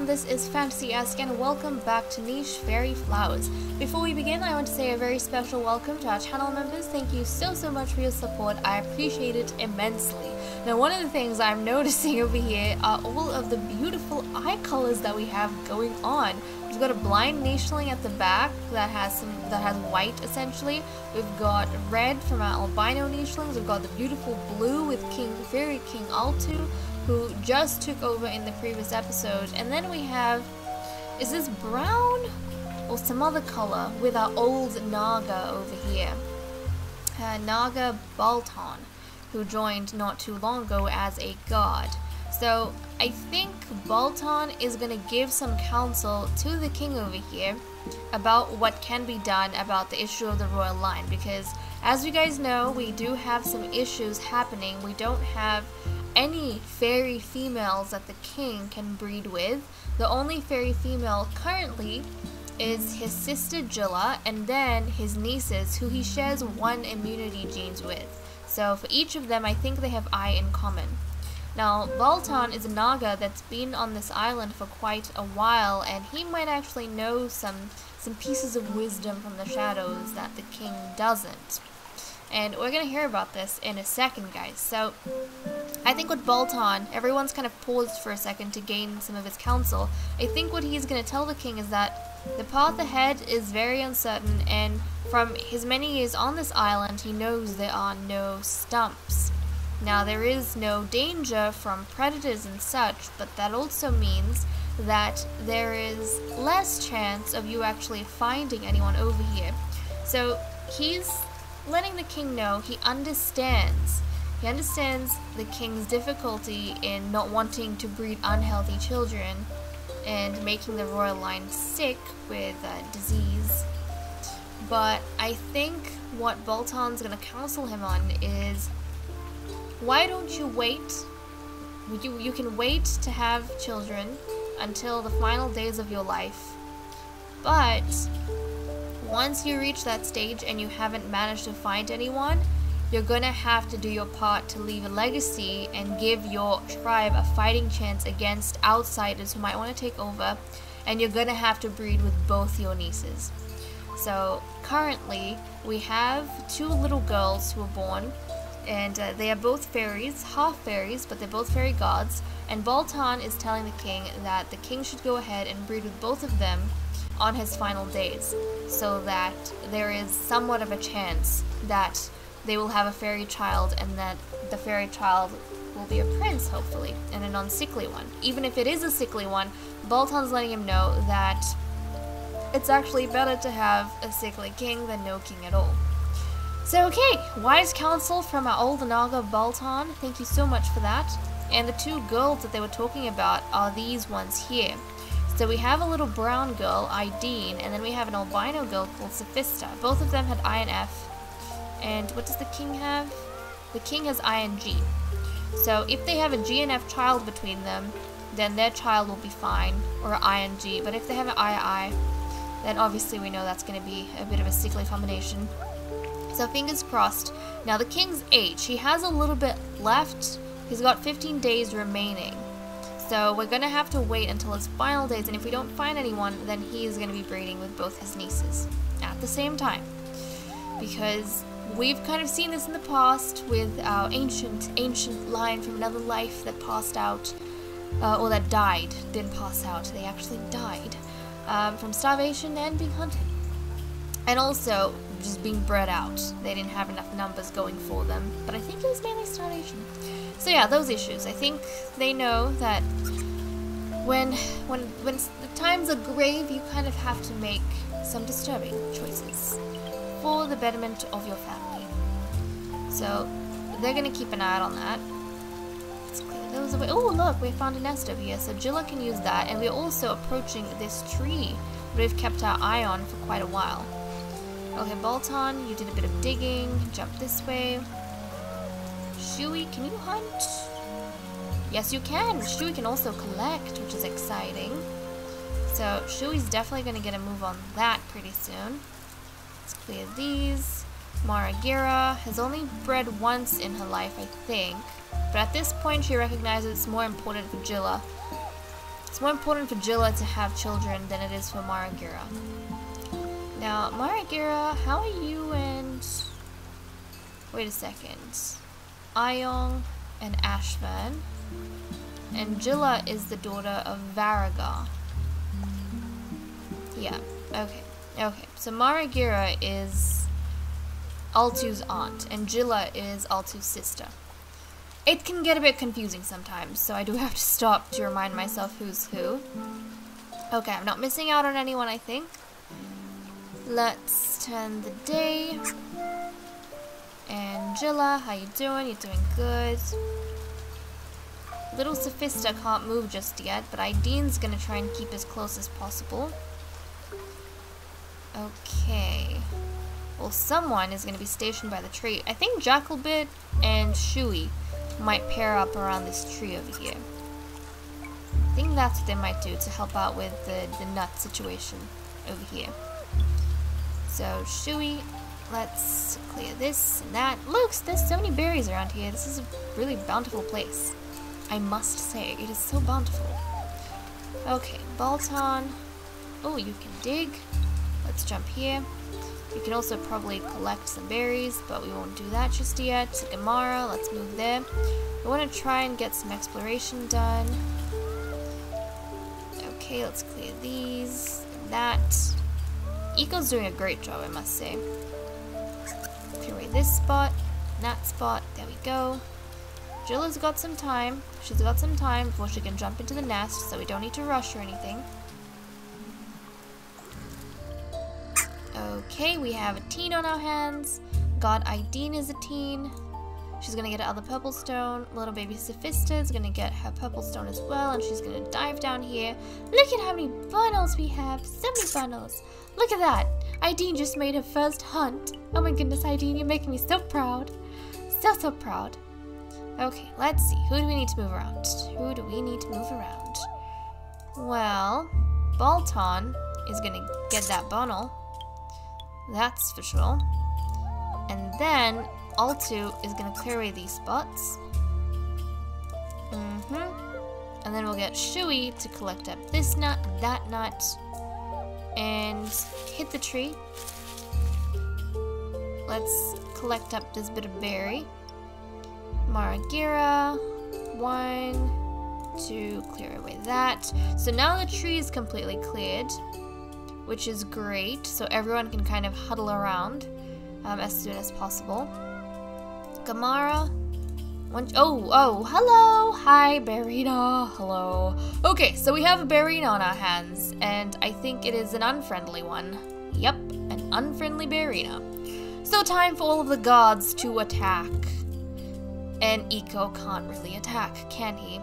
everyone, this is Fantasy-esque and welcome back to Niche Faerie Flowers. Before we begin, I want to say a very special welcome to our channel members. Thank you so much for your support. I appreciate it immensely. Now, one of the things I'm noticing over here are all of the beautiful eye colors that we have going on. We've got a blind nicheling at the back that has white essentially. We've got red from our albino nichelings. We've got the beautiful blue with Faerie King Altu, who just took over in the previous episode. And then we have, is this brown or some other color, with our old Naga over here. Naga Balton, who joined not too long ago as a god. So I think Balton is going to give some counsel to the king over here about what can be done about the issue of the royal line, because as you guys know, we do have some issues happening. We don't have any fairy females that the king can breed with. The only fairy female currently is his sister Jilla, and then his nieces, who he shares one immunity genes with. So for each of them, I think they have eye in common. Now, Balton is a Naga that's been on this island for quite a while, and he might actually know some pieces of wisdom from the shadows that the king doesn't. And we're gonna hear about this in a second, guys. So I think with Balton, everyone's kind of paused for a second to gain some of his counsel. I think what he's gonna tell the king is that the path ahead is very uncertain, and from his many years on this island, he knows there are no stumps. Now, there is no danger from predators and such, but that also means that there is less chance of you actually finding anyone over here. So he's letting the king know he understands. He understands the king's difficulty in not wanting to breed unhealthy children and making the royal line sick with disease. But I think what Balton's going to counsel him on is, why don't you wait? You can wait to have children until the final days of your life, but once you reach that stage and you haven't managed to find anyone, you're gonna have to do your part to leave a legacy and give your tribe a fighting chance against outsiders who might want to take over, and you're gonna have to breed with both your nieces. So currently we have two little girls who were born, and they are both fairies, half fairies, but they're both fairy gods, and Balton is telling the king that the king should go ahead and breed with both of them on his final days, so that there is somewhat of a chance that they will have a fairy child, and that the fairy child will be a prince, hopefully, and a non-sickly one. Even if it is a sickly one, Balton's letting him know that it's actually better to have a sickly king than no king at all. So okay, wise counsel from our old Naga Balton, thank you so much for that. And the two girls that they were talking about are these ones here. So we have a little brown girl, Ideen, and then we have an albino girl called Sophista. Both of them had I and F. And what does the king have? The king has I and G. So if they have a G and F child between them, then their child will be fine, or I and G. But if they have an I, then obviously we know that's going to be a bit of a sickly combination. So fingers crossed. Now the king's age, he has a little bit left. He's got 15 days remaining. So we're going to have to wait until his final days, and if we don't find anyone, then he is going to be breeding with both his nieces at the same time. Because we've kind of seen this in the past with our ancient line from another life that passed out, or that died, didn't pass out, they actually died, from starvation and being hunted. And also just being bred out. They didn't have enough numbers going for them, but I think it was mainly starvation. So yeah, those issues. I think they know that when the times are grave, you kind of have to make some disturbing choices for the betterment of your family. So they're gonna keep an eye out on that. Let's clear those away. Oh look, we found a nest over here, so Jilla can use that, and we're also approaching this tree that we've kept our eye on for quite a while. Okay, Balton, you did a bit of digging. Jump this way. Shui, can you hunt? Yes, you can. Shui can also collect, which is exciting. So Shui's definitely going to get a move on that pretty soon. Let's clear these. Maragira has only bred once in her life, I think. But at this point, she recognizes it's more important for Jilla It's more important for Jilla to have children than it is for Maragira. Now, Maragira, how are you and... Wait a second. Ayong and Ashvan. And Jilla is the daughter of Varagar. Yeah, okay. Okay, so Maragira is Altu's aunt, and Jilla is Altu's sister. It can get a bit confusing sometimes, so I do have to stop to remind myself who's who. Okay, I'm not missing out on anyone, I think. Let's turn the day. And Jilla, how you doing? You're doing good. Little Sophista can't move just yet, but Ideen's gonna try and keep as close as possible. Okay. Well, someone is gonna be stationed by the tree. I think Jackalbit and Shui might pair up around this tree over here. I think that's what they might do to help out with the nut situation over here. So, Shui, let's clear this and that. Look, there's so many berries around here. This is a really bountiful place. I must say, it is so bountiful. Okay, Balton. Oh, you can dig. Let's jump here. You can also probably collect some berries, but we won't do that just yet. Gamara, let's move there. We want to try and get some exploration done. Okay, let's clear these and that. Eco's doing a great job, I must say. Clear away this spot, that spot. There we go. Jilla's got some time. She's got some time before she can jump into the nest, so we don't need to rush or anything. Okay, we have a teen on our hands. God Ideen is a teen. She's gonna get another purple stone. Little baby Sophista is gonna get her purple stone as well, and she's gonna dive down here. Look at how many bundles we have. So many bundles. Look at that. Ideen just made her first hunt. Oh my goodness, Ideen, you're making me so proud. So proud. Okay, let's see. Who do we need to move around? Who do we need to move around? Well, Balton is gonna get that bundle. That's for sure. And then Altu is gonna clear away these spots. And then we'll get Shui to collect up this nut, that nut, and hit the tree. Let's collect up this bit of berry. Maragira, 1, 2, clear away that. So now the tree is completely cleared, which is great. So everyone can kind of huddle around as soon as possible. Gamara. Oh, hello. Hi, Berina. Hello. Okay, so we have a Berina on our hands, and I think it is an unfriendly one. Yep, an unfriendly Berina. So time for all of the gods to attack. And Eco can't really attack, can he?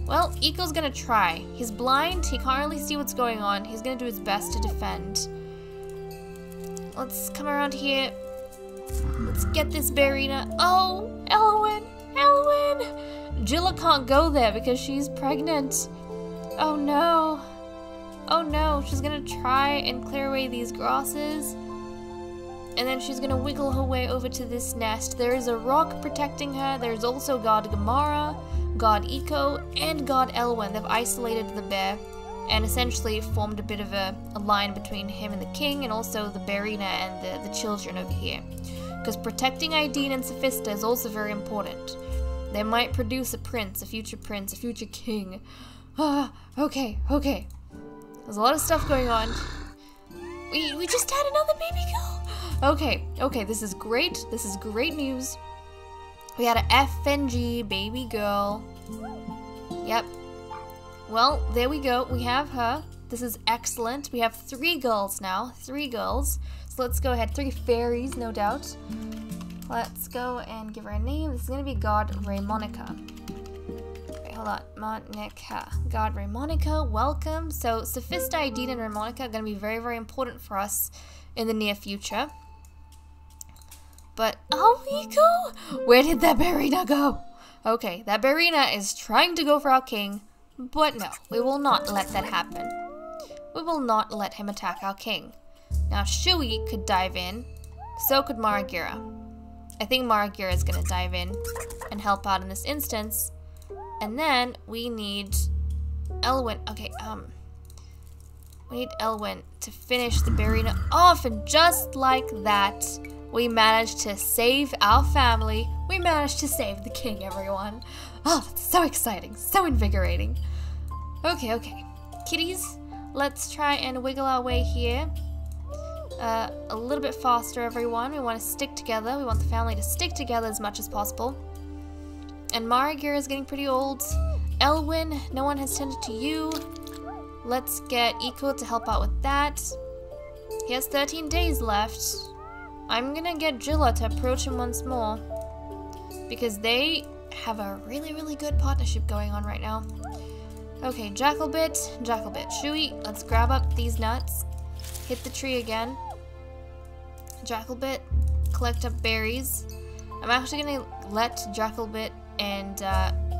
Well, Eco's gonna try. He's blind, he can't really see what's going on. He's gonna do his best to defend. Let's come around here. Let's get this Berina. Oh, Elwyn! Jilla can't go there because she's pregnant. Oh no. Oh no, she's gonna try and clear away these grasses. And then she's gonna wiggle her way over to this nest. There is a rock protecting her. There's also God Gamara, God Eco, and God Elwyn. They've isolated the bear and essentially formed a bit of a line between him and the king, and also the Berina and the children over here. Because protecting Ideen and Sophista is also very important. They might produce a prince, a future king. Okay. There's a lot of stuff going on. We just had another baby girl. Okay, this is great. This is great news. We had a FNG baby girl. Yep. Well, there we go. We have her. This is excellent. We have 3 girls now. 3 girls. So let's go ahead. 3 fairies, no doubt. Let's go and give her a name. This is going to be God Raymonica. Wait, hold on. Monica. God Raymonica, welcome. So Sophista, Ideen, and Raymonica are going to be very, very important for us in the near future. But, oh, Eco! Where did that Berina go? Okay, that Berina is trying to go for our king. But no, we will not let that happen. We will not let him attack our king. Now, Shui could dive in. So could Maragira. I think Maragira is going to dive in and help out in this instance. And then we need Elwyn. Okay, we need Elwyn to finish the berry off, and just like that, we managed to save our family. We managed to save the king, everyone. Oh, that's so exciting, so invigorating. Okay, okay. Kitties, let's try and wiggle our way here. A little bit faster, everyone. We want to stick together. We want the family to stick together as much as possible. And Marigira is getting pretty old. Elwyn, no one has tended to you. Let's get Eco to help out with that. He has 13 days left. I'm gonna get Jilla to approach him once more, because they have a really, really good partnership going on right now. Okay, Jackalbit, Shuey, let's grab up these nuts. Hit the tree again. Jackalbit, collect up berries. I'm actually gonna let Jackalbit and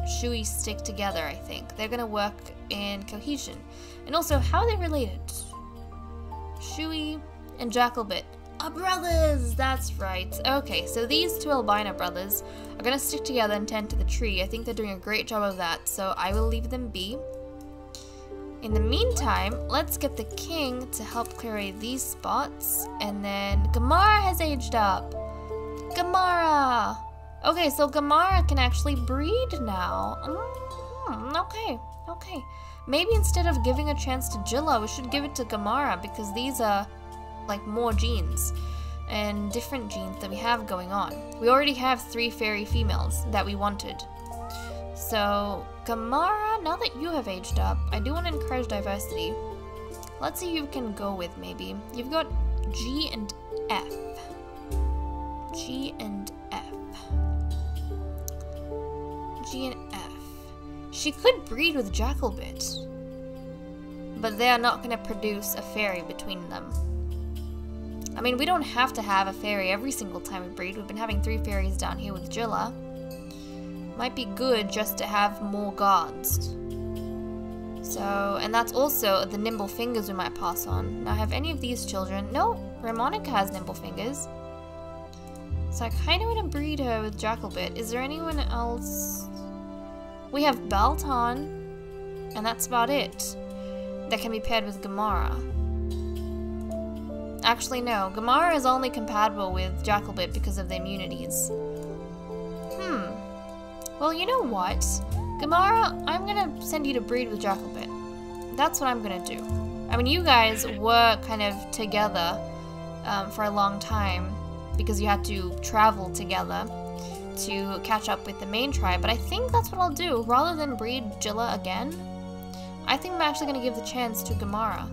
Shuey stick together, I think. They're gonna work in cohesion. And also, how are they related? Shuey and Jackalbit are brothers! That's right. Okay, so these two albino brothers are gonna stick together and tend to the tree. I think they're doing a great job of that, so I will leave them be. In the meantime, let's get the king to help clear away these spots. And then Gamara has aged up. Gamara! Okay, so Gamara can actually breed now. Okay, okay. Maybe instead of giving a chance to Jilla, we should give it to Gamara, because these are like more genes and different genes that we have going on. We already have 3 fairy females that we wanted. So Gamara, now that you have aged up, I do want to encourage diversity. Let's see who you can go with maybe. You've got G and F. G and F. G and F. She could breed with Jackalbit, but they are not going to produce a fairy between them. I mean, we don't have to have a fairy every single time we breed. We've been having 3 fairies down here with Jilla. Might be good just to have more guards. So, and that's also the nimble fingers we might pass on. Now, have any of these children? No, Ramonica has nimble fingers. So I kind of want to breed her with Jackalbit. Is there anyone else? We have Balton, and that's about it. That can be paired with Gamara. Actually, no. Gamara is only compatible with Jackalbit because of the immunities. Well, you know what? Gamara, I'm gonna send you to breed with Jackalbit. That's what I'm gonna do. I mean, you guys were kind of together for a long time because you had to travel together to catch up with the main tribe, but I think that's what I'll do. Rather than breed Jilla again, I think I'm actually gonna give the chance to Gamara.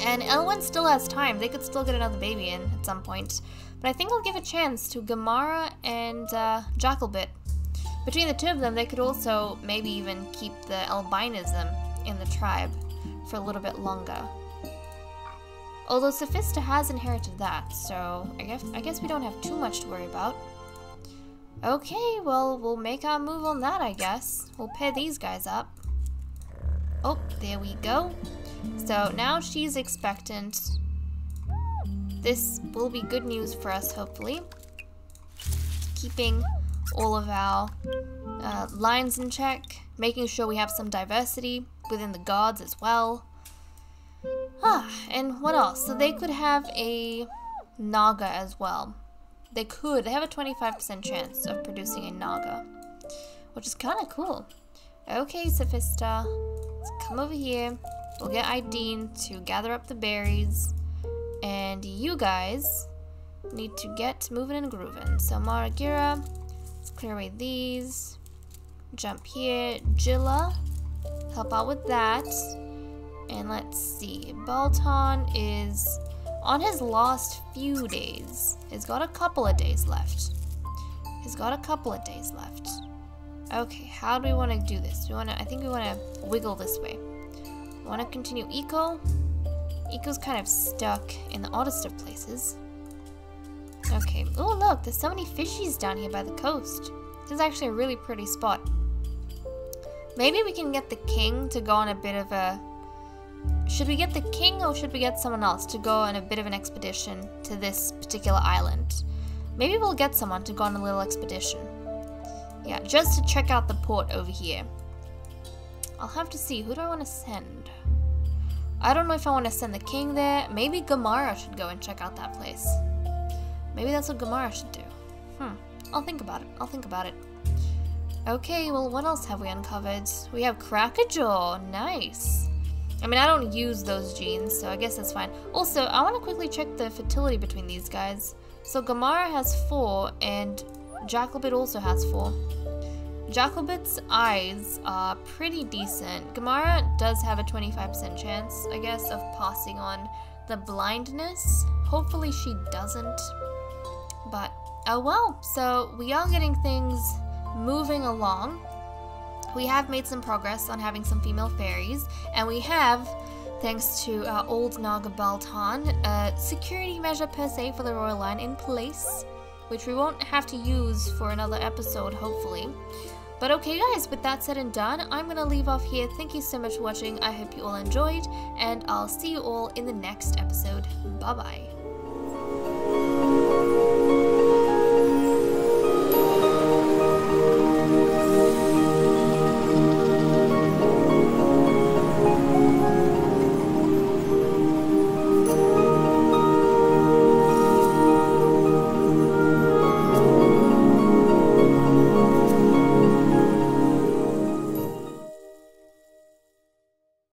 And Elwyn still has time. They could still get another baby in at some point. But I think I'll give a chance to Gamara and Jackalbit. Between the two of them, they could also maybe even keep the albinism in the tribe for a little bit longer. Although Sophista has inherited that, so I guess we don't have too much to worry about. Okay, well, we'll make our move on that, I guess. We'll pair these guys up. Oh, there we go. So now she's expectant. This will be good news for us, hopefully. Keeping all of our lines in check, making sure we have some diversity within the guards as well. And what else? So they could have a Naga as well. They have a 25% chance of producing a Naga, which is kind of cool. Okay, Sophista, let's come over here. We'll get Ideen to gather up the berries, and you guys need to get moving and grooving. So Marigira, let's clear away these. Jump here. Jilla, help out with that. And let's see, Balton is on his last few days. He's got a couple of days left. Okay, how do we want to do this? I think we want to wiggle this way. We want to continue Eco. Eco's kind of stuck in the oddest of places. Okay, oh look, there's so many fishies down here by the coast. This is actually a really pretty spot. Maybe we can get the king to go on a bit of a... Should we get the king or should we get someone else to go on a bit of an expedition to this particular island? Maybe we'll get someone to go on a little expedition. Yeah, just to check out the port over here. I'll have to see. Who do I want to send? I don't know if I want to send the king there. Maybe Gamara should go and check out that place. Maybe that's what Gamara should do. I'll think about it. I'll think about it. Okay, well, what else have we uncovered? We have Crackerjaw. Nice. I mean, I don't use those genes, so I guess that's fine. Also, I want to quickly check the fertility between these guys. So Gamara has 4, and Jackalbit also has 4. Jackalbit's eyes are pretty decent. Gamara does have a 25% chance, I guess, of passing on the blindness. Hopefully she doesn't. But, oh well. So we are getting things moving along. We have made some progress on having some female fairies, and we have, thanks to our old Naga Baltan, a security measure per se for the royal line in place, which we won't have to use for another episode, hopefully. But okay guys, with that said and done, I'm gonna leave off here. Thank you so much for watching. I hope you all enjoyed, and I'll see you all in the next episode. Bye bye.